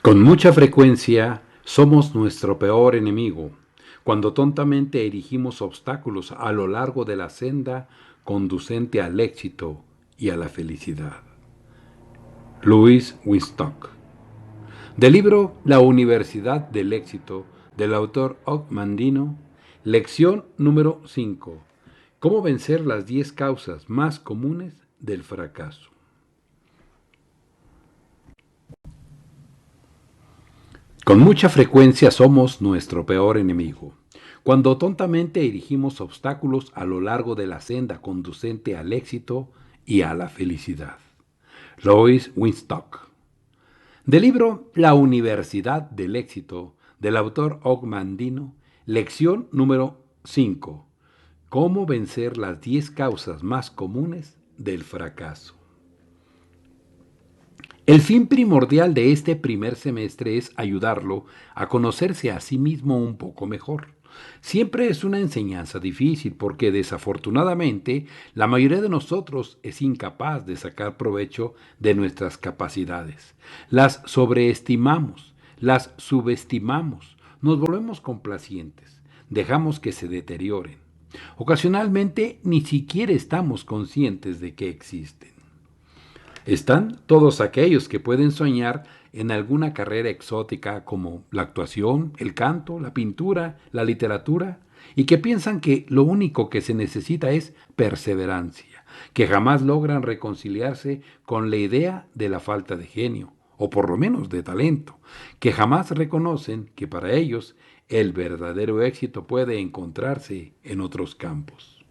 Con mucha frecuencia somos nuestro peor enemigo cuando tontamente erigimos obstáculos a lo largo de la senda conducente al éxito y a la felicidad. Louis Winstock. Del libro La Universidad del Éxito, del autor Og Mandino, lección número 5. ¿Cómo vencer las 10 causas más comunes del fracaso? Con mucha frecuencia somos nuestro peor enemigo. Cuando tontamente erigimos obstáculos a lo largo de la senda conducente al éxito y a la felicidad. Louis Winstock. Del libro La Universidad del Éxito, del autor Og Mandino, lección número 5. ¿Cómo vencer las 10 causas más comunes del fracaso? El fin primordial de este primer semestre es ayudarlo a conocerse a sí mismo un poco mejor. Siempre es una enseñanza difícil porque desafortunadamente la mayoría de nosotros es incapaz de sacar provecho de nuestras capacidades. Las sobreestimamos, las subestimamos, nos volvemos complacientes, dejamos que se deterioren. Ocasionalmente ni siquiera estamos conscientes de que existen. Están todos aquellos que pueden soñar en alguna carrera exótica como la actuación, el canto, la pintura, la literatura, y que piensan que lo único que se necesita es perseverancia, que jamás logran reconciliarse con la idea de la falta de genio, o por lo menos de talento, que jamás reconocen que para ellos el verdadero éxito puede encontrarse en otros campos.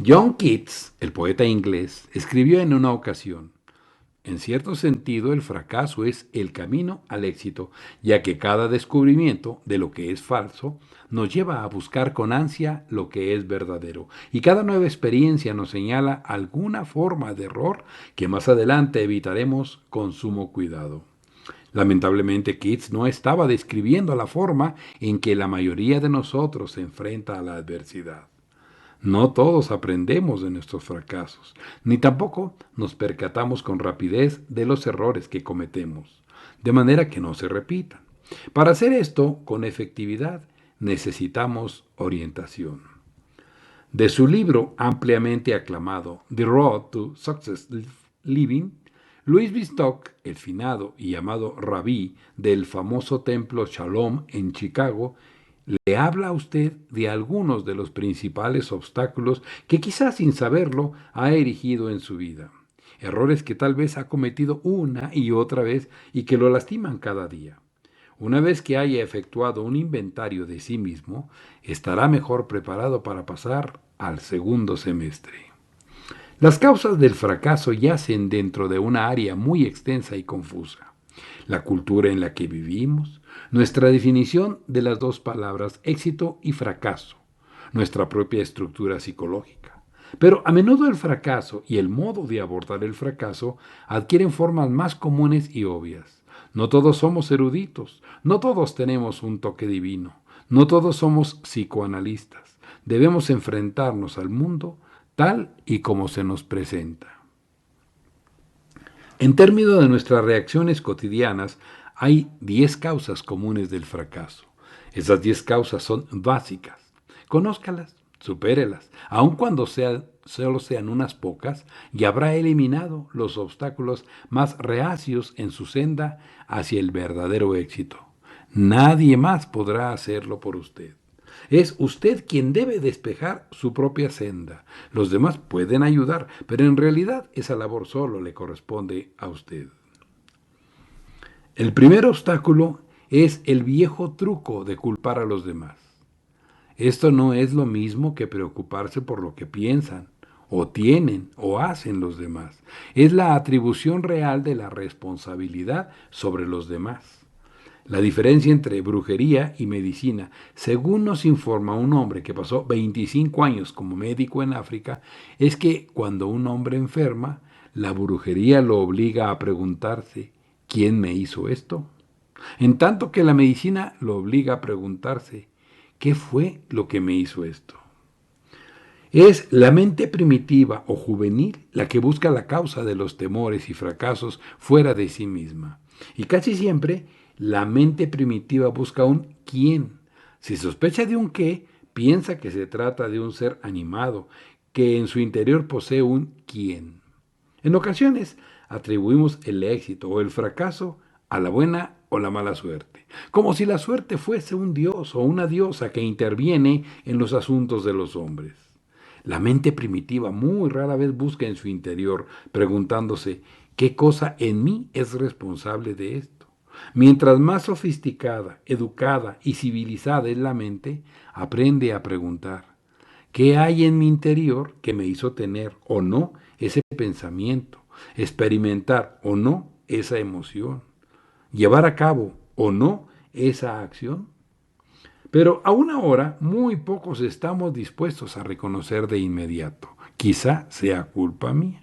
John Keats, el poeta inglés, escribió en una ocasión: en cierto sentido, el fracaso es el camino al éxito, ya que cada descubrimiento de lo que es falso nos lleva a buscar con ansia lo que es verdadero, y cada nueva experiencia nos señala alguna forma de error que más adelante evitaremos con sumo cuidado. Lamentablemente, Keats no estaba describiendo la forma en que la mayoría de nosotros se enfrenta a la adversidad. No todos aprendemos de nuestros fracasos, ni tampoco nos percatamos con rapidez de los errores que cometemos, de manera que no se repitan. Para hacer esto con efectividad necesitamos orientación. De su libro ampliamente aclamado The Road to Success Living, Louis Winstock, el finado y llamado rabí del famoso templo Shalom en Chicago, le habla a usted de algunos de los principales obstáculos que quizás sin saberlo ha erigido en su vida. Errores que tal vez ha cometido una y otra vez y que lo lastiman cada día. Una vez que haya efectuado un inventario de sí mismo, estará mejor preparado para pasar al segundo semestre. Las causas del fracaso yacen dentro de una área muy extensa y confusa: la cultura en la que vivimos, nuestra definición de las dos palabras éxito y fracaso, nuestra propia estructura psicológica. Pero a menudo el fracaso y el modo de abordar el fracaso adquieren formas más comunes y obvias. No todos somos eruditos, no todos tenemos un toque divino, no todos somos psicoanalistas. Debemos enfrentarnos al mundo tal y como se nos presenta. En términos de nuestras reacciones cotidianas, hay 10 causas comunes del fracaso. Esas 10 causas son básicas. Conózcalas, supérelas, aun cuando solo sean unas pocas, y habrá eliminado los obstáculos más reacios en su senda hacia el verdadero éxito. Nadie más podrá hacerlo por usted. Es usted quien debe despejar su propia senda. Los demás pueden ayudar, pero en realidad esa labor solo le corresponde a usted. El primer obstáculo es el viejo truco de culpar a los demás. Esto no es lo mismo que preocuparse por lo que piensan, o tienen, o hacen los demás. Es la atribución real de la responsabilidad sobre los demás. La diferencia entre brujería y medicina, según nos informa un hombre que pasó 25 años como médico en África, es que cuando un hombre enferma, la brujería lo obliga a preguntarse: ¿quién me hizo esto? En tanto que la medicina lo obliga a preguntarse: ¿qué fue lo que me hizo esto? Es la mente primitiva o juvenil la que busca la causa de los temores y fracasos fuera de sí misma. Y casi siempre la mente primitiva busca un quién. Si sospecha de un qué, piensa que se trata de un ser animado, que en su interior posee un quién. En ocasiones atribuimos el éxito o el fracaso a la buena o la mala suerte, como si la suerte fuese un dios o una diosa que interviene en los asuntos de los hombres. La mente primitiva muy rara vez busca en su interior, preguntándose, ¿qué cosa en mí es responsable de esto? Mientras más sofisticada, educada y civilizada es la mente, aprende a preguntar, ¿qué hay en mi interior que me hizo tener o no ese pensamiento, experimentar o no esa emoción, llevar a cabo o no esa acción? Pero aún ahora muy pocos estamos dispuestos a reconocer de inmediato. Quizá sea culpa mía.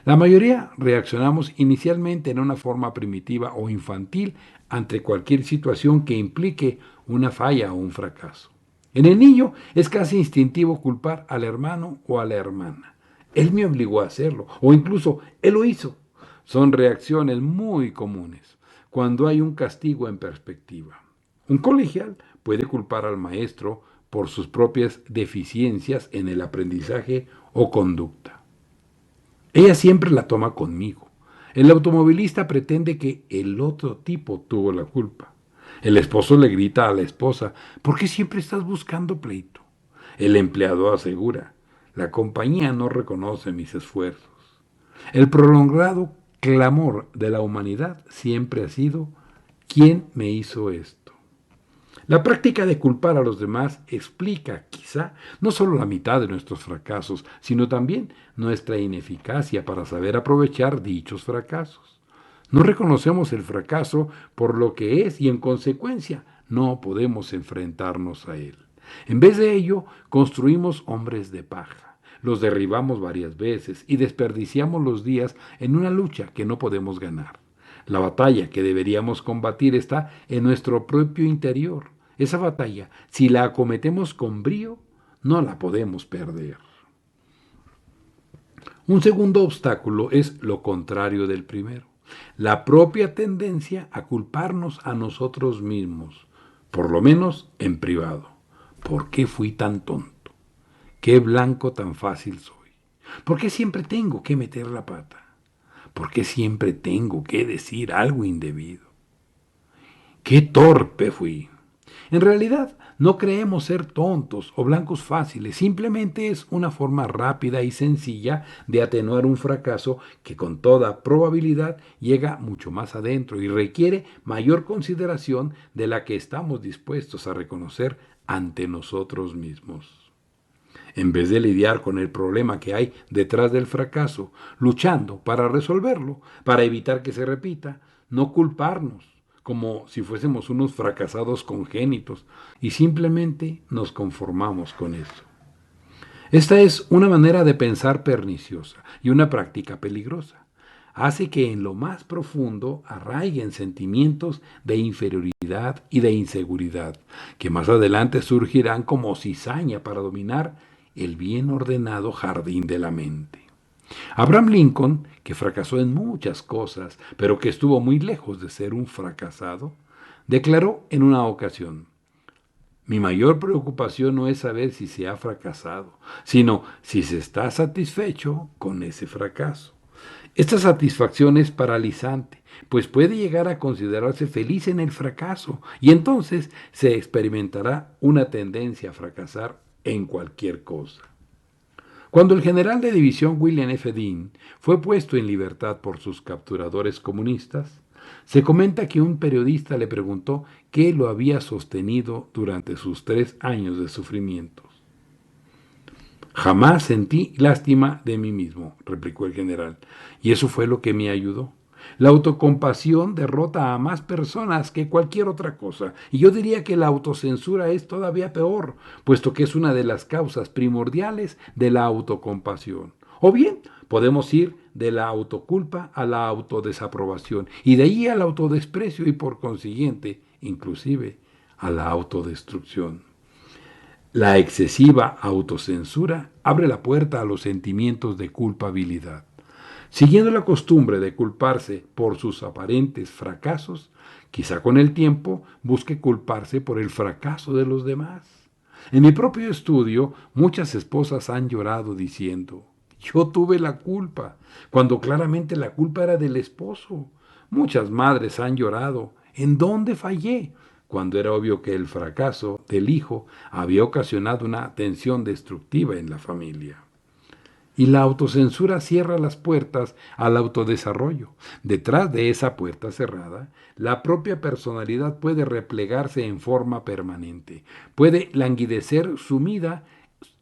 La mayoría reaccionamos inicialmente en una forma primitiva o infantil ante cualquier situación que implique una falla o un fracaso. En el niño es casi instintivo culpar al hermano o a la hermana. Él me obligó a hacerlo, o incluso él lo hizo. Son reacciones muy comunes cuando hay un castigo en perspectiva. Un colegial puede culpar al maestro por sus propias deficiencias en el aprendizaje o conducta. Ella siempre la toma conmigo. El automovilista pretende que el otro tipo tuvo la culpa. El esposo le grita a la esposa, ¿por qué siempre estás buscando pleito? El empleado asegura, la compañía no reconoce mis esfuerzos. El prolongado clamor de la humanidad siempre ha sido, ¿quién me hizo esto? La práctica de culpar a los demás explica, quizá, no solo la mitad de nuestros fracasos, sino también nuestra ineficacia para saber aprovechar dichos fracasos. No reconocemos el fracaso por lo que es y en consecuencia no podemos enfrentarnos a él. En vez de ello, construimos hombres de paja. Los derribamos varias veces y desperdiciamos los días en una lucha que no podemos ganar. La batalla que deberíamos combatir está en nuestro propio interior. Esa batalla, si la acometemos con brío, no la podemos perder. Un segundo obstáculo es lo contrario del primero, la propia tendencia a culparnos a nosotros mismos, por lo menos en privado. ¿Por qué fui tan tonto? ¿Qué blanco tan fácil soy? ¿Por qué siempre tengo que meter la pata? ¿Por qué siempre tengo que decir algo indebido? ¡Qué torpe fui! En realidad, no creemos ser tontos o blancos fáciles, simplemente es una forma rápida y sencilla de atenuar un fracaso que con toda probabilidad llega mucho más adentro y requiere mayor consideración de la que estamos dispuestos a reconocer ante nosotros mismos. En vez de lidiar con el problema que hay detrás del fracaso, luchando para resolverlo, para evitar que se repita, no culparnos como si fuésemos unos fracasados congénitos y simplemente nos conformamos con eso. Esta es una manera de pensar perniciosa y una práctica peligrosa. Hace que en lo más profundo arraiguen sentimientos de inferioridad y de inseguridad, que más adelante surgirán como cizaña para dominar el bien ordenado jardín de la mente. Abraham Lincoln, que fracasó en muchas cosas, pero que estuvo muy lejos de ser un fracasado, declaró en una ocasión, mi mayor preocupación no es saber si se ha fracasado, sino si se está satisfecho con ese fracaso. Esta satisfacción es paralizante, pues puede llegar a considerarse feliz en el fracaso y entonces se experimentará una tendencia a fracasar en cualquier cosa. Cuando el general de división William F. Dean fue puesto en libertad por sus capturadores comunistas, se comenta que un periodista le preguntó qué lo había sostenido durante sus 3 años de sufrimientos. Jamás sentí lástima de mí mismo, replicó el general, y eso fue lo que me ayudó. La autocompasión derrota a más personas que cualquier otra cosa, y yo diría que la autocensura es todavía peor, puesto que es una de las causas primordiales de la autocompasión. O bien, podemos ir de la autoculpa a la autodesaprobación, y de ahí al autodesprecio y por consiguiente, inclusive, a la autodestrucción. La excesiva autocensura abre la puerta a los sentimientos de culpabilidad. Siguiendo la costumbre de culparse por sus aparentes fracasos, quizá con el tiempo busque culparse por el fracaso de los demás. En mi propio estudio, muchas esposas han llorado diciendo, yo tuve la culpa, cuando claramente la culpa era del esposo. Muchas madres han llorado, ¿en dónde fallé? Cuando era obvio que el fracaso del hijo había ocasionado una tensión destructiva en la familia. Y la autocensura cierra las puertas al autodesarrollo. Detrás de esa puerta cerrada, la propia personalidad puede replegarse en forma permanente, puede languidecer sumida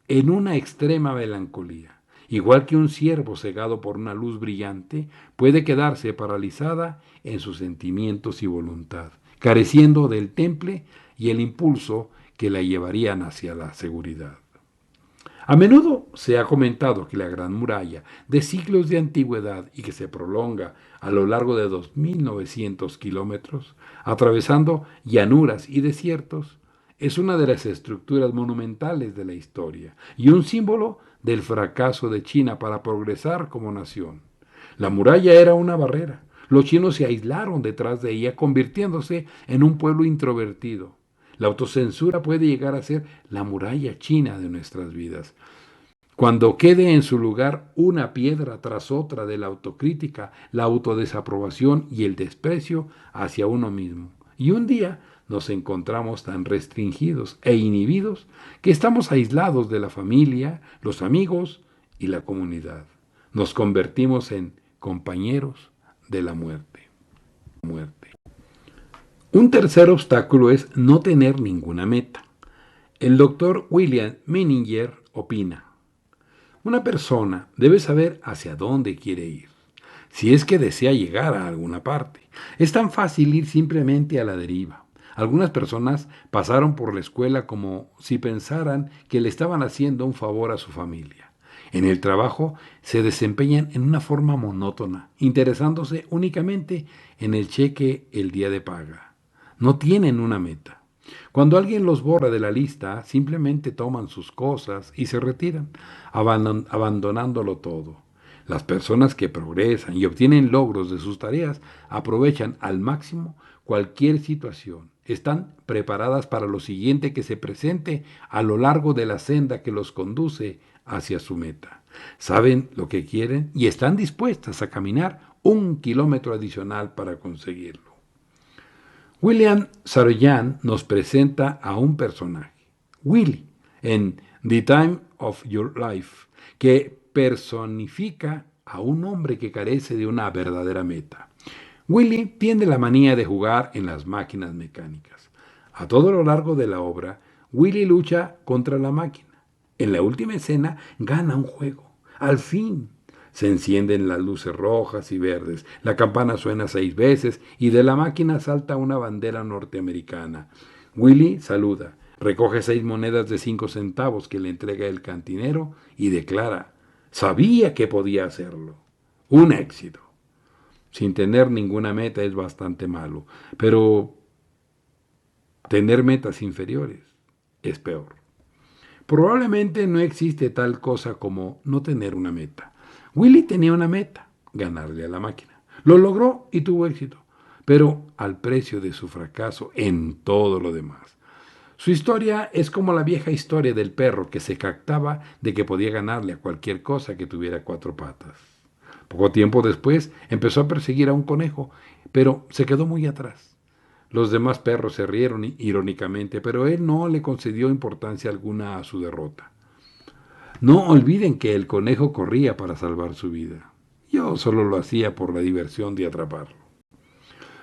en una extrema melancolía. Igual que un ciervo cegado por una luz brillante, puede quedarse paralizada en sus sentimientos y voluntad, careciendo del temple y el impulso que la llevarían hacia la seguridad. A menudo se ha comentado que la Gran Muralla, de siglos de antigüedad y que se prolonga a lo largo de 2.900 kilómetros, atravesando llanuras y desiertos, es una de las estructuras monumentales de la historia y un símbolo del fracaso de China para progresar como nación. La muralla era una barrera. Los chinos se aislaron detrás de ella, convirtiéndose en un pueblo introvertido. La autocensura puede llegar a ser la muralla china de nuestras vidas. Cuando quede en su lugar una piedra tras otra de la autocrítica, la autodesaprobación y el desprecio hacia uno mismo. Y un día nos encontramos tan restringidos e inhibidos que estamos aislados de la familia, los amigos y la comunidad. Nos convertimos en compañeros de la muerte. Un tercer obstáculo es no tener ninguna meta. El doctor William Menninger opina: una persona debe saber hacia dónde quiere ir, si es que desea llegar a alguna parte. Es tan fácil ir simplemente a la deriva. Algunas personas pasaron por la escuela como si pensaran que le estaban haciendo un favor a su familia. En el trabajo se desempeñan en una forma monótona, interesándose únicamente en el cheque el día de paga. No tienen una meta. Cuando alguien los borra de la lista, simplemente toman sus cosas y se retiran, abandonándolo todo. Las personas que progresan y obtienen logros de sus tareas aprovechan al máximo cualquier situación. Están preparadas para lo siguiente que se presente a lo largo de la senda que los conduce hacia su meta. Saben lo que quieren y están dispuestas a caminar 1 kilómetro adicional para conseguirlo. William Saroyan nos presenta a un personaje, Willy, en The Time of Your Life, que personifica a un hombre que carece de una verdadera meta. Willy tiene la manía de jugar en las máquinas mecánicas. A todo lo largo de la obra, Willy lucha contra la máquina. En la última escena gana un juego. Al fin, se encienden las luces rojas y verdes, la campana suena 6 veces y de la máquina salta una bandera norteamericana. Willy saluda, recoge 6 monedas de 5 centavos que le entrega el cantinero y declara: sabía que podía hacerlo. Un éxito. Sin tener ninguna meta es bastante malo, pero tener metas inferiores es peor. Probablemente no existe tal cosa como no tener una meta. Willy tenía una meta: ganarle a la máquina. Lo logró y tuvo éxito, pero al precio de su fracaso en todo lo demás. Su historia es como la vieja historia del perro que se jactaba de que podía ganarle a cualquier cosa que tuviera 4 patas. Poco tiempo después empezó a perseguir a un conejo, pero se quedó muy atrás. Los demás perros se rieron irónicamente, pero él no le concedió importancia alguna a su derrota. No olviden que el conejo corría para salvar su vida. Yo solo lo hacía por la diversión de atraparlo.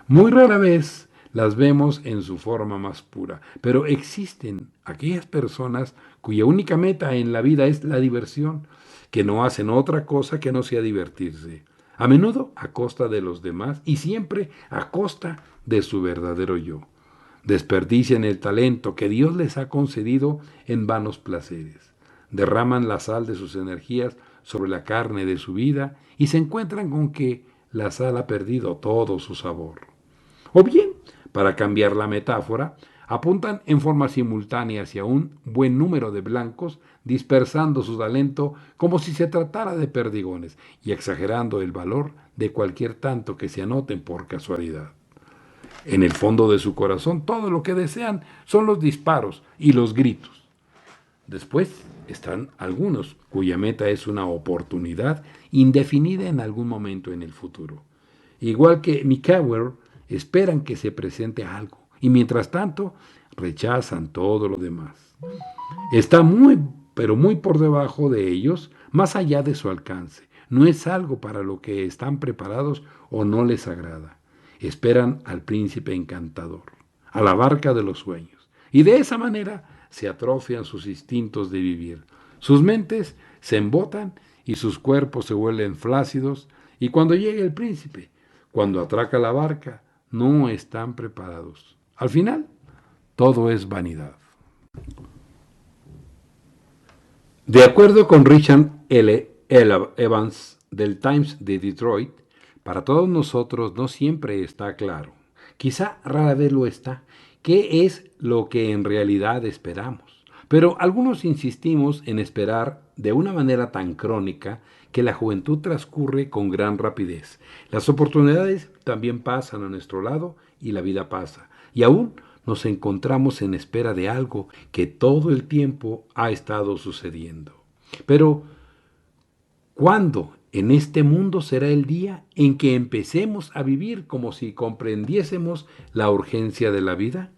Muy rara vez las vemos en su forma más pura, pero existen aquellas personas cuya única meta en la vida es la diversión, que no hacen otra cosa que no sea divertirse, a menudo a costa de los demás y siempre a costa de su verdadero yo. Desperdician el talento que Dios les ha concedido en vanos placeres. Derraman la sal de sus energías sobre la carne de su vida y se encuentran con que la sal ha perdido todo su sabor. O bien, para cambiar la metáfora, Apuntan en forma simultánea hacia un buen número de blancos, dispersando su talento como si se tratara de perdigones y exagerando el valor de cualquier tanto que se anoten por casualidad. En el fondo de su corazón, todo lo que desean son los disparos y los gritos. Después están algunos cuya meta es una oportunidad indefinida en algún momento en el futuro. Igual que Micawber, esperan que se presente algo y mientras tanto rechazan todo lo demás. Está muy, pero muy por debajo de ellos, más allá de su alcance. No es algo para lo que están preparados o no les agrada. Esperan al príncipe encantador, a la barca de los sueños. Y de esa manera se atrofian sus instintos de vivir. Sus mentes se embotan y sus cuerpos se vuelven flácidos. Y cuando llega el príncipe, cuando atraca la barca, no están preparados. Al final, todo es vanidad. De acuerdo con Richard L. Evans del Times de Detroit, para todos nosotros no siempre está claro, quizá rara vez lo está, qué es lo que en realidad esperamos. Pero algunos insistimos en esperar de una manera tan crónica que la juventud transcurre con gran rapidez. Las oportunidades también pasan a nuestro lado y la vida pasa. Y aún nos encontramos en espera de algo que todo el tiempo ha estado sucediendo. Pero, ¿cuándo en este mundo será el día en que empecemos a vivir como si comprendiésemos la urgencia de la vida?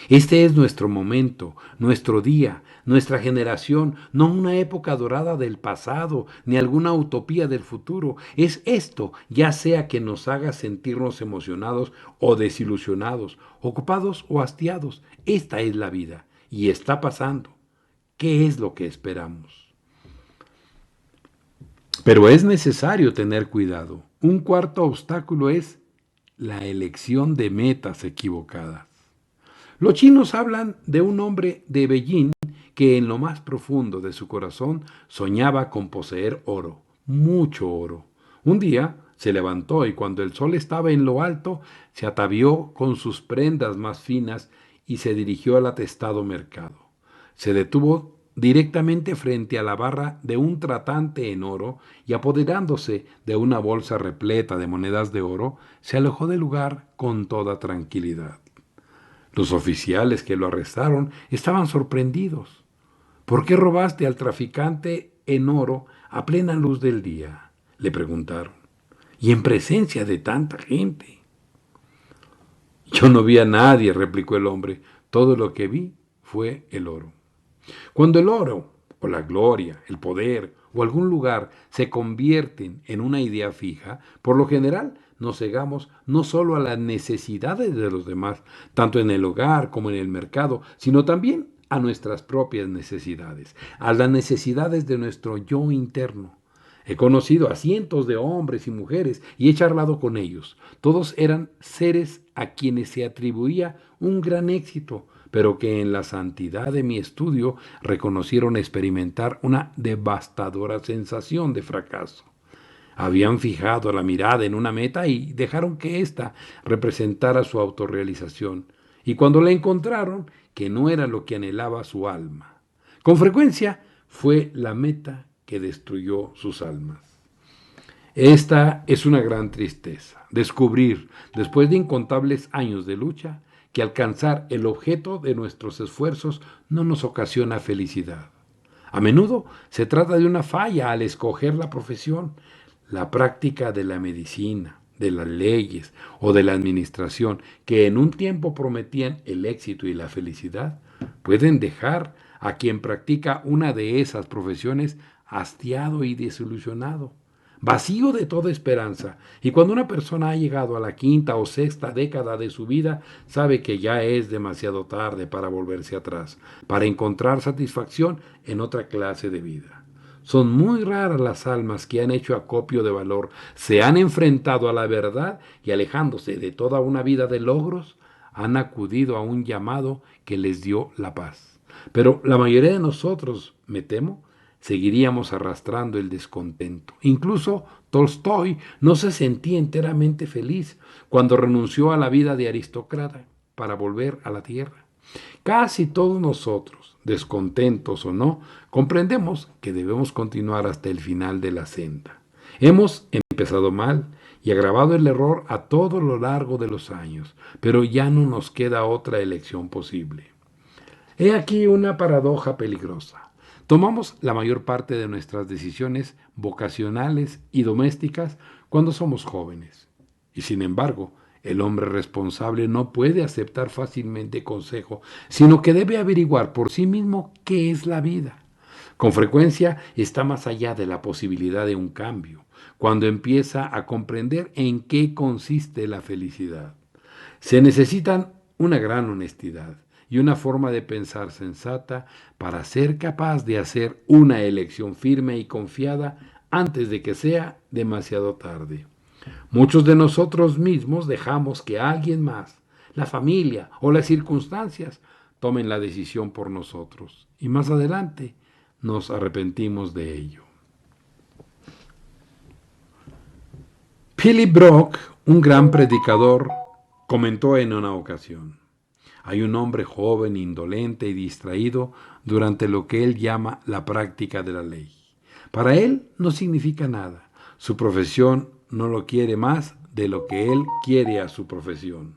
Este es nuestro momento, nuestro día, nuestra generación, no una época dorada del pasado, ni alguna utopía del futuro. Es esto, ya sea que nos haga sentirnos emocionados o desilusionados, ocupados o hastiados. Esta es la vida y está pasando. ¿Qué es lo que esperamos? Pero es necesario tener cuidado. Un cuarto obstáculo es la elección de metas equivocadas. Los chinos hablan de un hombre de Beijing que en lo más profundo de su corazón soñaba con poseer oro, mucho oro. Un día se levantó y cuando el sol estaba en lo alto, se atavió con sus prendas más finas y se dirigió al atestado mercado. Se detuvo directamente frente a la barra de un tratante en oro y apoderándose de una bolsa repleta de monedas de oro, se alejó del lugar con toda tranquilidad. Los oficiales que lo arrestaron estaban sorprendidos. ¿Por qué robaste al traficante en oro a plena luz del día?, le preguntaron, y en presencia de tanta gente. Yo no vi a nadie, replicó el hombre, todo lo que vi fue el oro. Cuando el oro, o la gloria, el poder, o algún lugar se convierten en una idea fija, por lo general nos cegamos no solo a las necesidades de los demás, tanto en el hogar como en el mercado, sino también a nuestras propias necesidades, a las necesidades de nuestro yo interno. He conocido a cientos de hombres y mujeres y he charlado con ellos. Todos eran seres a quienes se atribuía un gran éxito, pero que en la santidad de mi estudio reconocieron experimentar una devastadora sensación de fracaso. Habían fijado la mirada en una meta y dejaron que ésta representara su autorrealización, y cuando la encontraron, que no era lo que anhelaba su alma. Con frecuencia fue la meta que destruyó sus almas. Esta es una gran tristeza, descubrir, después de incontables años de lucha, que alcanzar el objeto de nuestros esfuerzos no nos ocasiona felicidad. A menudo se trata de una falla al escoger la profesión, la práctica de la medicina, de las leyes o de la administración, que en un tiempo prometían el éxito y la felicidad, pueden dejar a quien practica una de esas profesiones hastiado y desilusionado, vacío de toda esperanza. Y cuando una persona ha llegado a la quinta o sexta década de su vida, sabe que ya es demasiado tarde para volverse atrás, para encontrar satisfacción en otra clase de vida. Son muy raras las almas que han hecho acopio de valor, se han enfrentado a la verdad y alejándose de toda una vida de logros, han acudido a un llamado que les dio la paz. Pero la mayoría de nosotros, me temo, seguiríamos arrastrando el descontento. Incluso Tolstoy no se sentía enteramente feliz cuando renunció a la vida de aristócrata para volver a la tierra. Casi todos nosotros, descontentos o no, comprendemos que debemos continuar hasta el final de la senda. Hemos empezado mal y agravado el error a todo lo largo de los años, pero ya no nos queda otra elección posible. He aquí una paradoja peligrosa. Tomamos la mayor parte de nuestras decisiones vocacionales y domésticas cuando somos jóvenes. Y sin embargo, el hombre responsable no puede aceptar fácilmente consejo, sino que debe averiguar por sí mismo qué es la vida. Con frecuencia está más allá de la posibilidad de un cambio, cuando empieza a comprender en qué consiste la felicidad. Se necesitan una gran honestidad y una forma de pensar sensata para ser capaz de hacer una elección firme y confiada antes de que sea demasiado tarde. Muchos de nosotros mismos dejamos que alguien más, la familia o las circunstancias, tomen la decisión por nosotros y más adelante nos arrepentimos de ello. Philip Brock, un gran predicador, comentó en una ocasión: hay un hombre joven, indolente y distraído durante lo que él llama la práctica de la ley. Para él no significa nada. Su profesión no lo quiere más de lo que él quiere a su profesión.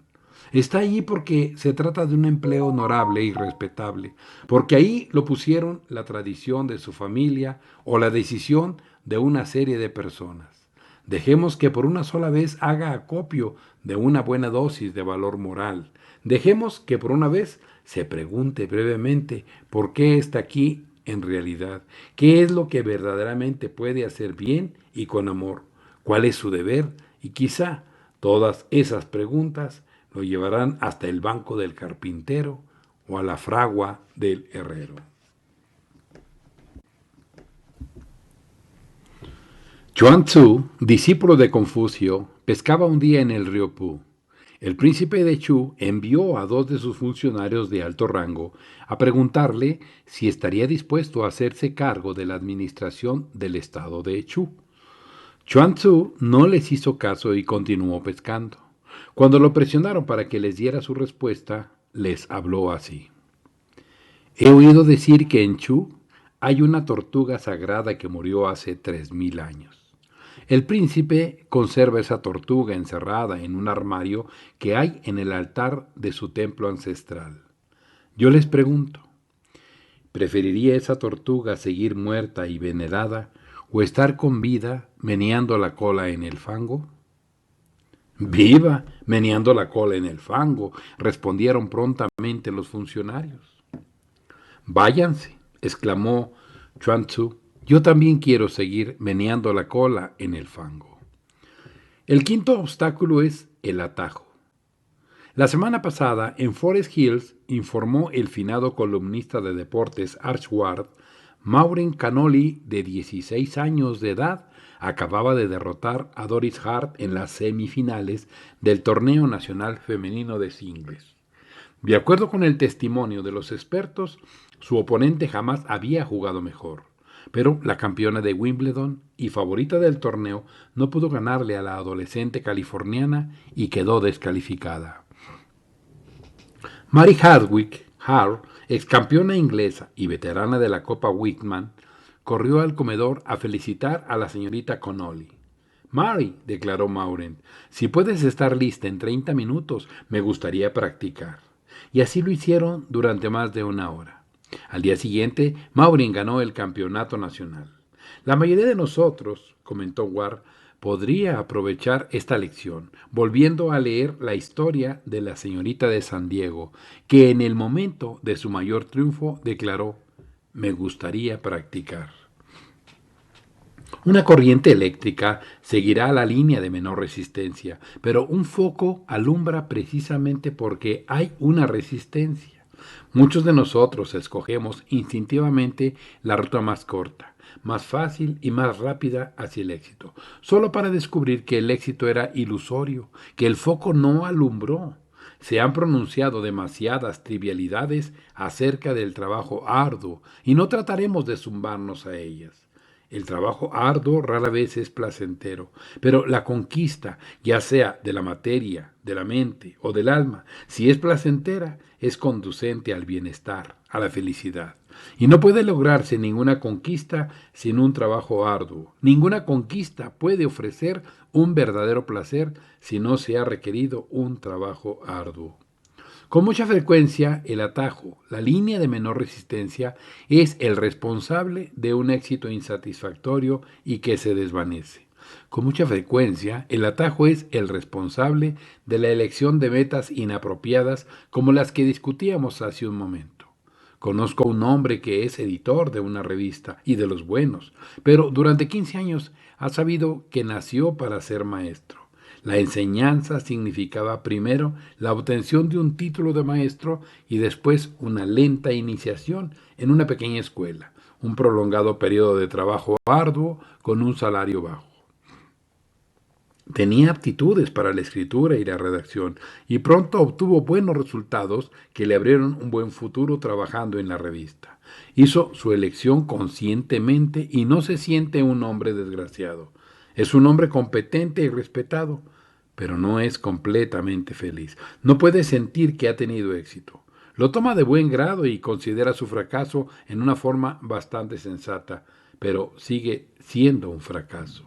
Está allí porque se trata de un empleo honorable y respetable, porque ahí lo pusieron la tradición de su familia o la decisión de una serie de personas. Dejemos que por una sola vez haga acopio de una buena dosis de valor moral. Dejemos que por una vez se pregunte brevemente por qué está aquí en realidad, qué es lo que verdaderamente puede hacer bien y con amor, cuál es su deber, y quizá todas esas preguntas lo llevarán hasta el banco del carpintero o a la fragua del herrero. Chuang-Tzu, discípulo de Confucio, pescaba un día en el río Pu. El príncipe de Chu envió a dos de sus funcionarios de alto rango a preguntarle si estaría dispuesto a hacerse cargo de la administración del estado de Chu. Chuang-Tzu no les hizo caso y continuó pescando. Cuando lo presionaron para que les diera su respuesta, les habló así: he oído decir que en Chu hay una tortuga sagrada que murió hace 3000 años. El príncipe conserva esa tortuga encerrada en un armario que hay en el altar de su templo ancestral. Yo les pregunto, ¿preferiría esa tortuga seguir muerta y venerada o estar con vida meneando la cola en el fango? Viva, meneando la cola en el fango, respondieron prontamente los funcionarios. Váyanse, exclamó Chuang-Tzu, yo también quiero seguir meneando la cola en el fango. El quinto obstáculo es el atajo. La semana pasada, en Forest Hills, informó el finado columnista de deportes Arch Ward, Maureen Connolly, de 16 años de edad, acababa de derrotar a Doris Hart en las semifinales del Torneo Nacional Femenino de Singles. De acuerdo con el testimonio de los expertos, su oponente jamás había jugado mejor, pero la campeona de Wimbledon y favorita del torneo no pudo ganarle a la adolescente californiana y quedó descalificada. Mary Hardwick, ex campeona inglesa y veterana de la Copa Whitman, corrió al comedor a felicitar a la señorita Connolly. Mary, declaró Maureen, si puedes estar lista en 30 minutos, me gustaría practicar. Y así lo hicieron durante más de una hora. Al día siguiente, Maureen ganó el campeonato nacional. La mayoría de nosotros, comentó Ward, podría aprovechar esta lección, volviendo a leer la historia de la señorita de San Diego, que en el momento de su mayor triunfo declaró: me gustaría practicar. Una corriente eléctrica seguirá la línea de menor resistencia, pero un foco alumbra precisamente porque hay una resistencia. Muchos de nosotros escogemos instintivamente la ruta más corta, más fácil y más rápida hacia el éxito, solo para descubrir que el éxito era ilusorio, que el foco no alumbró. Se han pronunciado demasiadas trivialidades acerca del trabajo arduo y no trataremos de zumbarnos a ellas. El trabajo arduo rara vez es placentero, pero la conquista, ya sea de la materia, de la mente o del alma, si es placentera, es conducente al bienestar, a la felicidad. Y no puede lograrse ninguna conquista sin un trabajo arduo. Ninguna conquista puede ofrecer un verdadero placer si no se ha requerido un trabajo arduo. Con mucha frecuencia, el atajo, la línea de menor resistencia, es el responsable de un éxito insatisfactorio y que se desvanece. Con mucha frecuencia, el atajo es el responsable de la elección de metas inapropiadas como las que discutíamos hace un momento. Conozco a un hombre que es editor de una revista y de los buenos, pero durante 15 años ha sabido que nació para ser maestro. La enseñanza significaba primero la obtención de un título de maestro y después una lenta iniciación en una pequeña escuela, un prolongado periodo de trabajo arduo con un salario bajo. Tenía aptitudes para la escritura y la redacción y pronto obtuvo buenos resultados que le abrieron un buen futuro trabajando en la revista. Hizo su elección conscientemente y no se siente un hombre desgraciado. Es un hombre competente y respetado, pero no es completamente feliz. No puede sentir que ha tenido éxito. Lo toma de buen grado y considera su fracaso en una forma bastante sensata, pero sigue siendo un fracaso.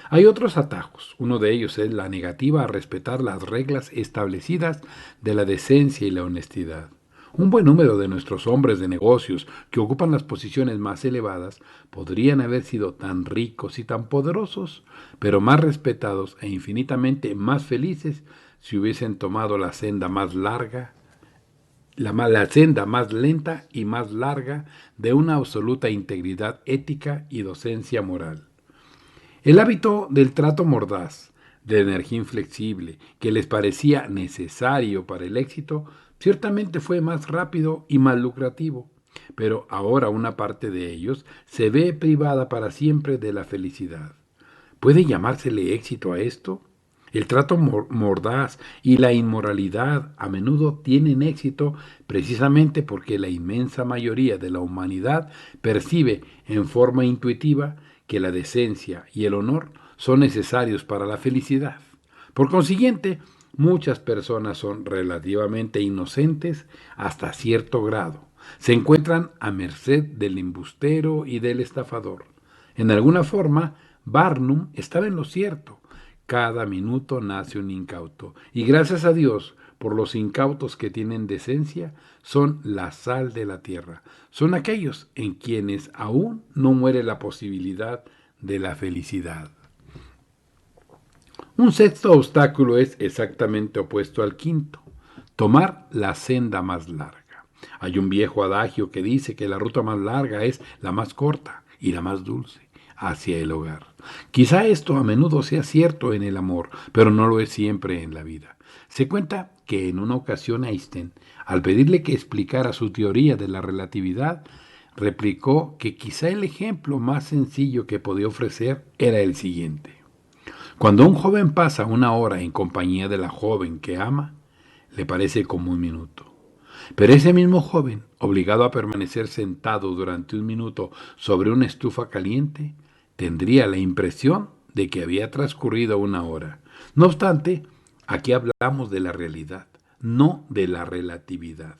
Hay otros atajos. Uno de ellos es la negativa a respetar las reglas establecidas de la decencia y la honestidad. Un buen número de nuestros hombres de negocios que ocupan las posiciones más elevadas podrían haber sido tan ricos y tan poderosos, pero más respetados e infinitamente más felices si hubiesen tomado la senda más larga, la senda más lenta y más larga de una absoluta integridad ética y docencia moral. El hábito del trato mordaz, de energía inflexible, que les parecía necesario para el éxito, ciertamente fue más rápido y más lucrativo, pero ahora una parte de ellos se ve privada para siempre de la felicidad. ¿Puede llamársele éxito a esto? El trato mordaz y la inmoralidad a menudo tienen éxito precisamente porque la inmensa mayoría de la humanidad percibe en forma intuitiva que la decencia y el honor son necesarios para la felicidad. Por consiguiente, muchas personas son relativamente inocentes hasta cierto grado. Se encuentran a merced del embustero y del estafador. En alguna forma, Barnum estaba en lo cierto. Cada minuto nace un incauto, y gracias a Dios por los incautos que tienen decencia, son la sal de la tierra. Son aquellos en quienes aún no muere la posibilidad de la felicidad. Un sexto obstáculo es exactamente opuesto al quinto: tomar la senda más larga. Hay un viejo adagio que dice que la ruta más larga es la más corta y la más dulce hacia el hogar. Quizá esto a menudo sea cierto en el amor, pero no lo es siempre en la vida. Se cuenta que en una ocasión Einstein, al pedirle que explicara su teoría de la relatividad, replicó que quizá el ejemplo más sencillo que podía ofrecer era el siguiente. Cuando un joven pasa una hora en compañía de la joven que ama, le parece como un minuto. Pero ese mismo joven, obligado a permanecer sentado durante un minuto sobre una estufa caliente, tendría la impresión de que había transcurrido una hora. No obstante, aquí hablamos de la realidad, no de la relatividad.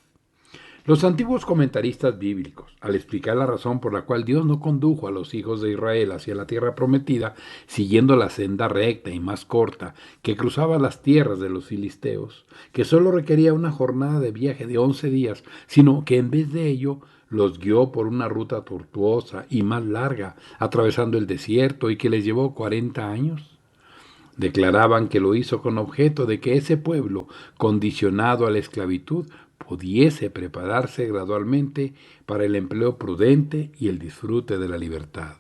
Los antiguos comentaristas bíblicos, al explicar la razón por la cual Dios no condujo a los hijos de Israel hacia la tierra prometida, siguiendo la senda recta y más corta que cruzaba las tierras de los filisteos, que solo requería una jornada de viaje de 11 días, sino que en vez de ello los guió por una ruta tortuosa y más larga, atravesando el desierto y que les llevó 40 años. Declaraban que lo hizo con objeto de que ese pueblo, condicionado a la esclavitud, pudiese prepararse gradualmente para el empleo prudente y el disfrute de la libertad.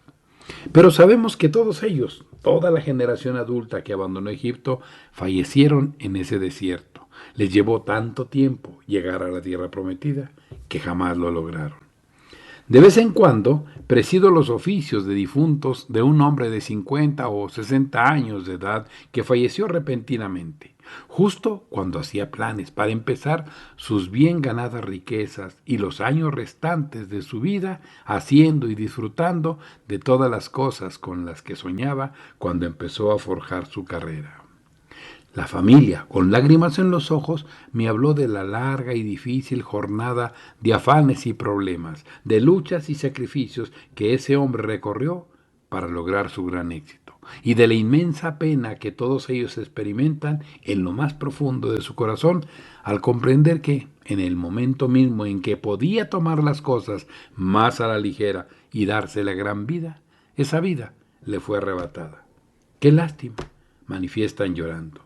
Pero sabemos que todos ellos, toda la generación adulta que abandonó Egipto, fallecieron en ese desierto. Les llevó tanto tiempo llegar a la tierra prometida que jamás lo lograron. De vez en cuando presido los oficios de difuntos de un hombre de 50 o 60 años de edad que falleció repentinamente, justo cuando hacía planes para empezar sus bien ganadas riquezas y los años restantes de su vida haciendo y disfrutando de todas las cosas con las que soñaba cuando empezó a forjar su carrera. La familia, con lágrimas en los ojos, me habló de la larga y difícil jornada de afanes y problemas, de luchas y sacrificios que ese hombre recorrió para lograr su gran éxito, y de la inmensa pena que todos ellos experimentan en lo más profundo de su corazón al comprender que, en el momento mismo en que podía tomar las cosas más a la ligera y darse la gran vida, esa vida le fue arrebatada. ¡Qué lástima!, manifiestan llorando.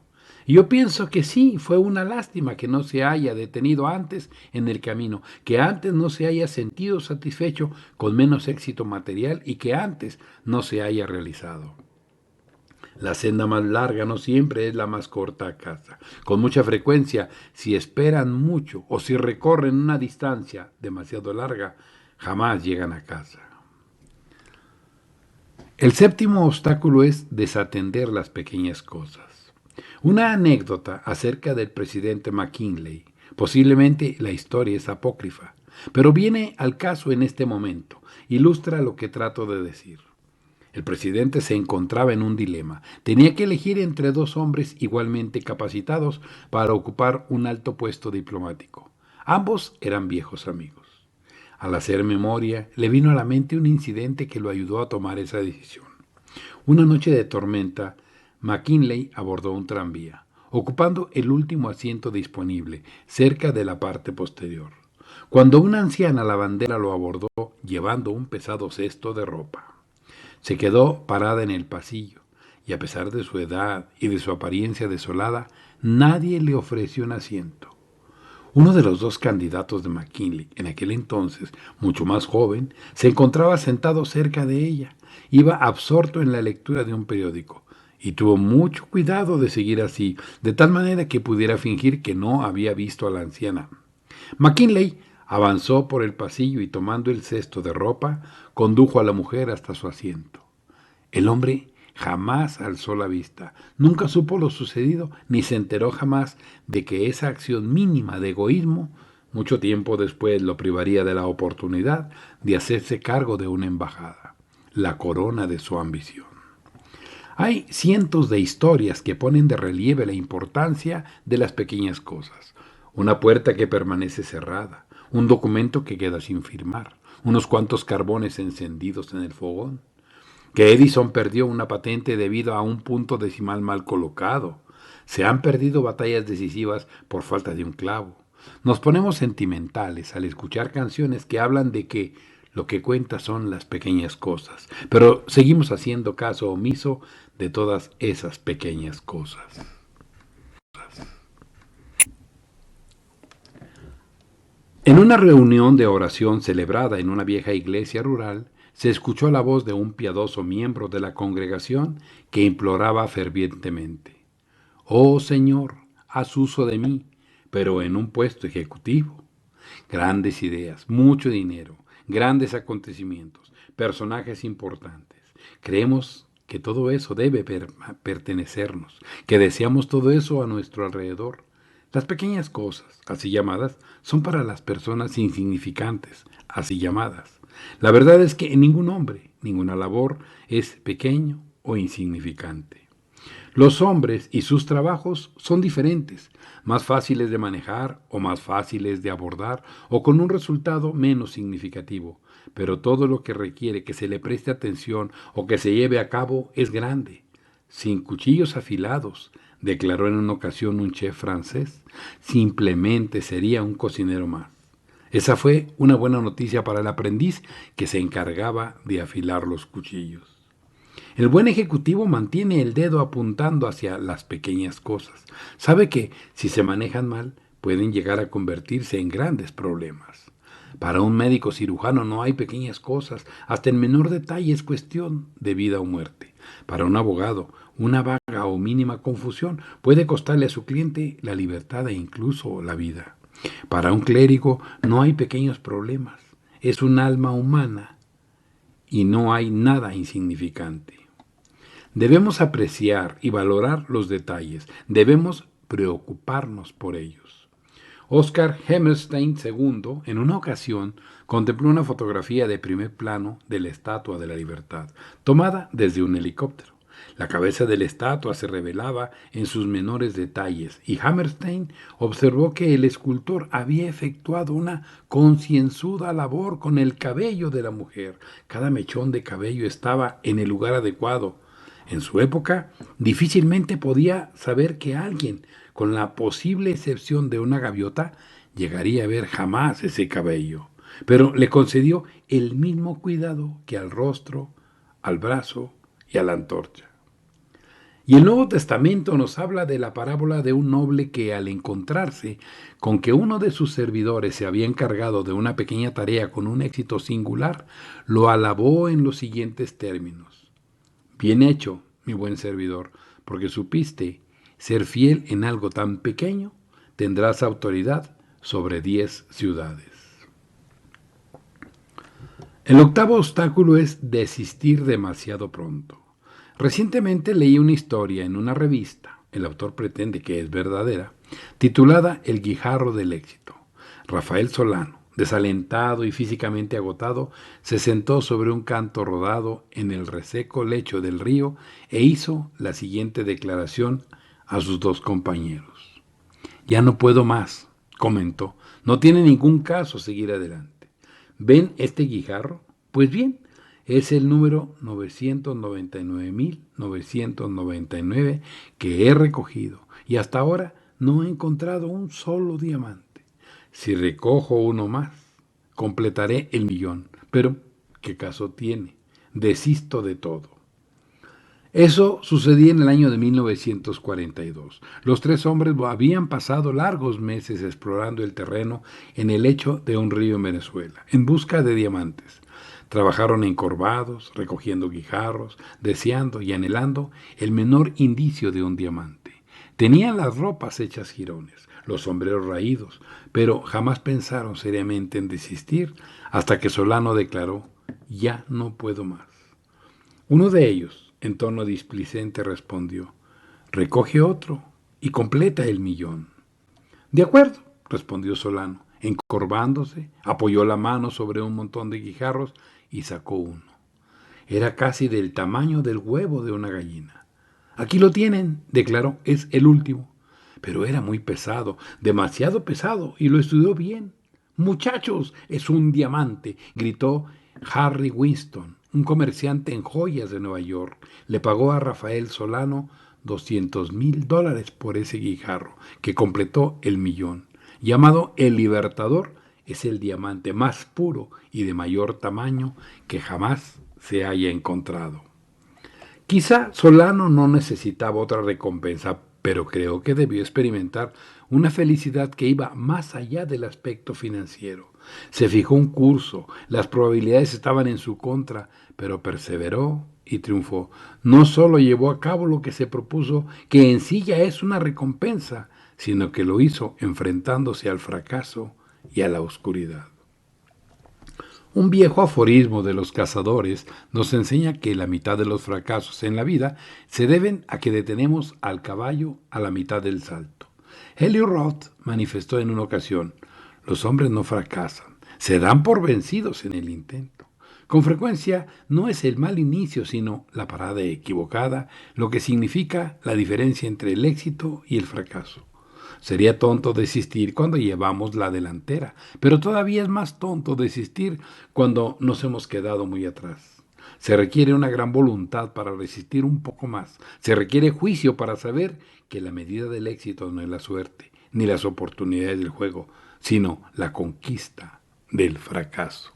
Y yo pienso que sí, fue una lástima que no se haya detenido antes en el camino, que antes no se haya sentido satisfecho con menos éxito material y que antes no se haya realizado. La senda más larga no siempre es la más corta a casa. Con mucha frecuencia, si esperan mucho o si recorren una distancia demasiado larga, jamás llegan a casa. El séptimo obstáculo es desatender las pequeñas cosas. Una anécdota acerca del presidente McKinley. Posiblemente la historia es apócrifa, pero viene al caso en este momento. Ilustra lo que trato de decir. El presidente se encontraba en un dilema. Tenía que elegir entre dos hombres igualmente capacitados para ocupar un alto puesto diplomático. Ambos eran viejos amigos. Al hacer memoria, le vino a la mente un incidente que lo ayudó a tomar esa decisión. Una noche de tormenta, McKinley abordó un tranvía, ocupando el último asiento disponible, cerca de la parte posterior, cuando una anciana lavandera lo abordó llevando un pesado cesto de ropa. Se quedó parada en el pasillo, y a pesar de su edad y de su apariencia desolada, nadie le ofreció un asiento. Uno de los dos candidatos de McKinley, en aquel entonces mucho más joven, se encontraba sentado cerca de ella. Iba absorto en la lectura de un periódico, y tuvo mucho cuidado de seguir así, de tal manera que pudiera fingir que no había visto a la anciana. McKinley avanzó por el pasillo y tomando el cesto de ropa, condujo a la mujer hasta su asiento. El hombre jamás alzó la vista, nunca supo lo sucedido, ni se enteró jamás de que esa acción mínima de egoísmo, mucho tiempo después lo privaría de la oportunidad de hacerse cargo de una embajada, la corona de su ambición. Hay cientos de historias que ponen de relieve la importancia de las pequeñas cosas. Una puerta que permanece cerrada, un documento que queda sin firmar, unos cuantos carbones encendidos en el fogón, que Edison perdió una patente debido a un punto decimal mal colocado. Se han perdido batallas decisivas por falta de un clavo. Nos ponemos sentimentales al escuchar canciones que hablan de que lo que cuenta son las pequeñas cosas, pero seguimos haciendo caso omiso de todas esas pequeñas cosas. En una reunión de oración celebrada en una vieja iglesia rural, se escuchó la voz de un piadoso miembro de la congregación que imploraba fervientemente: «Oh Señor, haz uso de mí, pero en un puesto ejecutivo». Grandes ideas, mucho dinero, grandes acontecimientos, personajes importantes. Creemos que todo eso debe pertenecernos, que deseamos todo eso a nuestro alrededor. Las pequeñas cosas, así llamadas, son para las personas insignificantes, así llamadas. La verdad es que ningún hombre, ninguna labor es pequeño o insignificante. Los hombres y sus trabajos son diferentes, más fáciles de manejar o más fáciles de abordar o con un resultado menos significativo, pero todo lo que requiere que se le preste atención o que se lleve a cabo es grande. Sin cuchillos afilados, declaró en una ocasión un chef francés, simplemente sería un cocinero más. Esa fue una buena noticia para el aprendiz que se encargaba de afilar los cuchillos. El buen ejecutivo mantiene el dedo apuntando hacia las pequeñas cosas. Sabe que, si se manejan mal, pueden llegar a convertirse en grandes problemas. Para un médico cirujano no hay pequeñas cosas, hasta el menor detalle es cuestión de vida o muerte. Para un abogado, una vaga o mínima confusión puede costarle a su cliente la libertad e incluso la vida. Para un clérigo no hay pequeños problemas. es un alma humana y no hay nada insignificante. Debemos apreciar y valorar los detalles, debemos preocuparnos por ellos. Oscar Hammerstein II, en una ocasión, contempló una fotografía de primer plano de la Estatua de la Libertad, tomada desde un helicóptero. La cabeza de la estatua se revelaba en sus menores detalles y Hammerstein observó que el escultor había efectuado una concienzuda labor con el cabello de la mujer. Cada mechón de cabello estaba en el lugar adecuado. En su época, difícilmente podía saber que alguien, con la posible excepción de una gaviota, llegaría a ver jamás ese cabello. Pero le concedió el mismo cuidado que al rostro, al brazo y a la antorcha. Y el Nuevo Testamento nos habla de la parábola de un noble que, al encontrarse con que uno de sus servidores se había encargado de una pequeña tarea con un éxito singular, lo alabó en los siguientes términos: bien hecho, mi buen servidor, porque supiste ser fiel en algo tan pequeño, tendrás autoridad sobre 10 ciudades. El octavo obstáculo es desistir demasiado pronto. Recientemente leí una historia en una revista, el autor pretende que es verdadera, titulada El guijarro del éxito. Rafael Solano, desalentado y físicamente agotado, se sentó sobre un canto rodado en el reseco lecho del río e hizo la siguiente declaración a sus dos compañeros. Ya no puedo más, comentó, no tiene ningún caso seguir adelante. ¿Ven este guijarro? Pues bien, es el número 999.999 que he recogido y hasta ahora no he encontrado un solo diamante. Si recojo uno más, completaré el millón. Pero, ¿qué caso tiene? Desisto de todo. Eso sucedía en el año de 1942. Los tres hombres habían pasado largos meses explorando el terreno en el lecho de un río en Venezuela, en busca de diamantes. Trabajaron encorvados, recogiendo guijarros, deseando y anhelando el menor indicio de un diamante. Tenían las ropas hechas jirones, los sombreros raídos, pero jamás pensaron seriamente en desistir hasta que Solano declaró: ya no puedo más. Uno de ellos, en tono displicente, respondió: recoge otro y completa el millón. De acuerdo, respondió Solano. Encorvándose, apoyó la mano sobre un montón de guijarros y sacó uno. Era casi del tamaño del huevo de una gallina. Aquí lo tienen, declaró, es el último. Pero era muy pesado, demasiado pesado, y lo estudió bien. Muchachos, es un diamante, gritó Harry Winston, un comerciante en joyas de Nueva York. Le pagó a Rafael Solano $200,000 por ese guijarro, que completó el millón. Llamado El Libertador, es el diamante más puro y de mayor tamaño que jamás se haya encontrado. Quizá Solano no necesitaba otra recompensa, pero creo que debió experimentar una felicidad que iba más allá del aspecto financiero. Se fijó un curso, las probabilidades estaban en su contra, pero perseveró y triunfó. No solo llevó a cabo lo que se propuso, que en sí ya es una recompensa, sino que lo hizo enfrentándose al fracaso y a la oscuridad. Un viejo aforismo de los cazadores nos enseña que la mitad de los fracasos en la vida se deben a que detenemos al caballo a la mitad del salto. Heli Roth manifestó en una ocasión: los hombres no fracasan, se dan por vencidos en el intento. Con frecuencia no es el mal inicio, sino la parada equivocada, lo que significa la diferencia entre el éxito y el fracaso. Sería tonto desistir cuando llevamos la delantera, pero todavía es más tonto desistir cuando nos hemos quedado muy atrás. Se requiere una gran voluntad para resistir un poco más. Se requiere juicio para saber que la medida del éxito no es la suerte, ni las oportunidades del juego, sino la conquista del fracaso.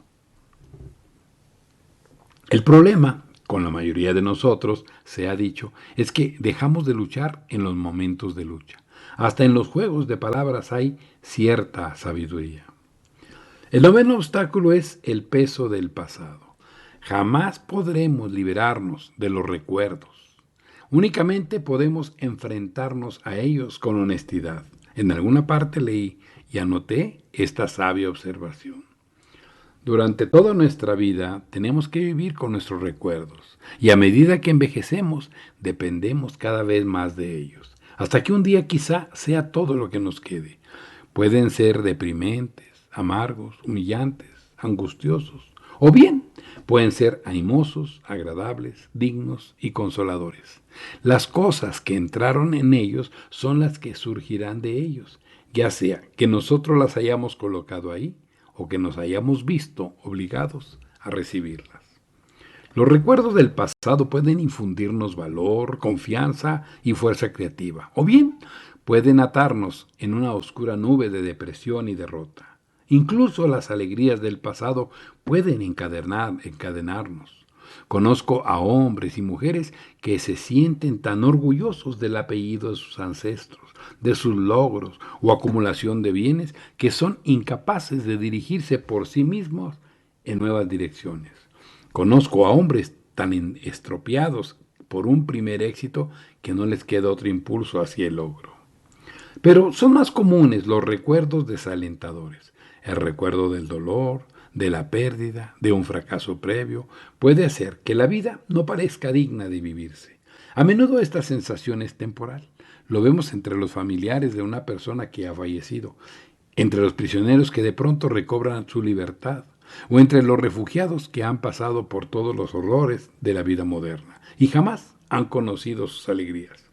El problema, con la mayoría de nosotros, se ha dicho, es que dejamos de luchar en los momentos de lucha. Hasta en los juegos de palabras hay cierta sabiduría. El noveno obstáculo es el peso del pasado. Jamás podremos liberarnos de los recuerdos. Únicamente podemos enfrentarnos a ellos con honestidad. En alguna parte leí y anoté esta sabia observación. Durante toda nuestra vida tenemos que vivir con nuestros recuerdos y a medida que envejecemos dependemos cada vez más de ellos, hasta que un día quizá sea todo lo que nos quede. Pueden ser deprimentes, amargos, humillantes, angustiosos, o bien pueden ser animosos, agradables, dignos y consoladores. Las cosas que entraron en ellos son las que surgirán de ellos, ya sea que nosotros las hayamos colocado ahí o que nos hayamos visto obligados a recibirlas. Los recuerdos del pasado pueden infundirnos valor, confianza y fuerza creativa, o bien pueden atarnos en una oscura nube de depresión y derrota. Incluso las alegrías del pasado pueden encadenarnos. Conozco a hombres y mujeres que se sienten tan orgullosos del apellido de sus ancestros, de sus logros o acumulación de bienes, que son incapaces de dirigirse por sí mismos en nuevas direcciones. Conozco a hombres tan estropeados por un primer éxito que no les queda otro impulso hacia el logro. Pero son más comunes los recuerdos desalentadores. El recuerdo del dolor, de la pérdida, de un fracaso previo, puede hacer que la vida no parezca digna de vivirse. A menudo esta sensación es temporal. Lo vemos entre los familiares de una persona que ha fallecido, entre los prisioneros que de pronto recobran su libertad, o entre los refugiados que han pasado por todos los horrores de la vida moderna y jamás han conocido sus alegrías.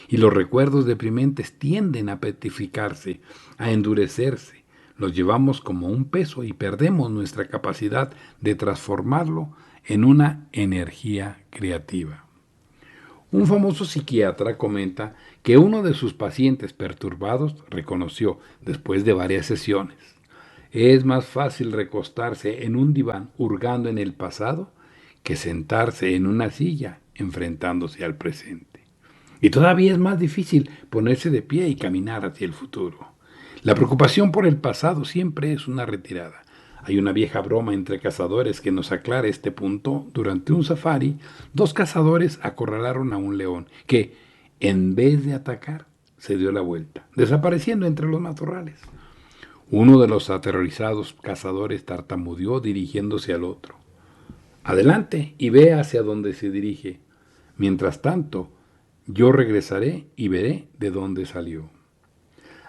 Y los recuerdos deprimentes tienden a petrificarse, a endurecerse. Los llevamos como un peso y perdemos nuestra capacidad de transformarlo en una energía creativa. Un famoso psiquiatra comenta que uno de sus pacientes perturbados reconoció, después de varias sesiones, es más fácil recostarse en un diván hurgando en el pasado que sentarse en una silla enfrentándose al presente. Y todavía es más difícil ponerse de pie y caminar hacia el futuro. La preocupación por el pasado siempre es una retirada. Hay una vieja broma entre cazadores que nos aclara este punto. Durante un safari, dos cazadores acorralaron a un león que, en vez de atacar, se dio la vuelta, desapareciendo entre los matorrales. Uno de los aterrorizados cazadores tartamudeó dirigiéndose al otro. Adelante y ve hacia donde se dirige. Mientras tanto, yo regresaré y veré de dónde salió.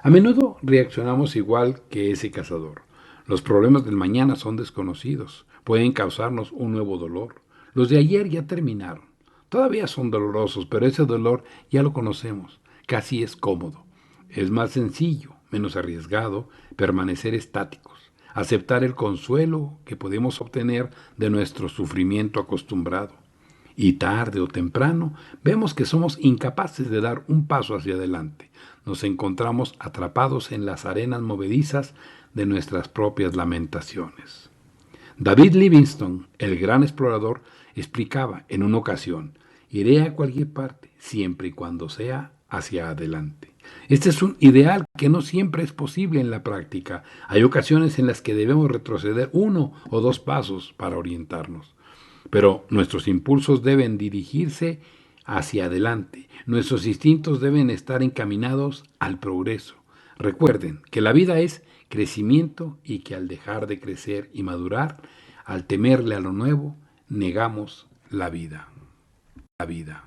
A menudo reaccionamos igual que ese cazador. Los problemas del mañana son desconocidos. Pueden causarnos un nuevo dolor. Los de ayer ya terminaron. Todavía son dolorosos, pero ese dolor ya lo conocemos. Casi es cómodo. Es más sencillo, menos arriesgado, permanecer estáticos, aceptar el consuelo que podemos obtener de nuestro sufrimiento acostumbrado. Y tarde o temprano vemos que somos incapaces de dar un paso hacia adelante. Nos encontramos atrapados en las arenas movedizas de nuestras propias lamentaciones. David Livingstone, el gran explorador, explicaba en una ocasión: iré a cualquier parte, siempre y cuando sea hacia adelante. Este es un ideal que no siempre es posible en la práctica. Hay ocasiones en las que debemos retroceder 1 o 2 pasos para orientarnos. Pero nuestros impulsos deben dirigirse hacia adelante. Nuestros instintos deben estar encaminados al progreso. Recuerden que la vida es crecimiento y que al dejar de crecer y madurar, al temerle a lo nuevo, negamos la vida. La vida.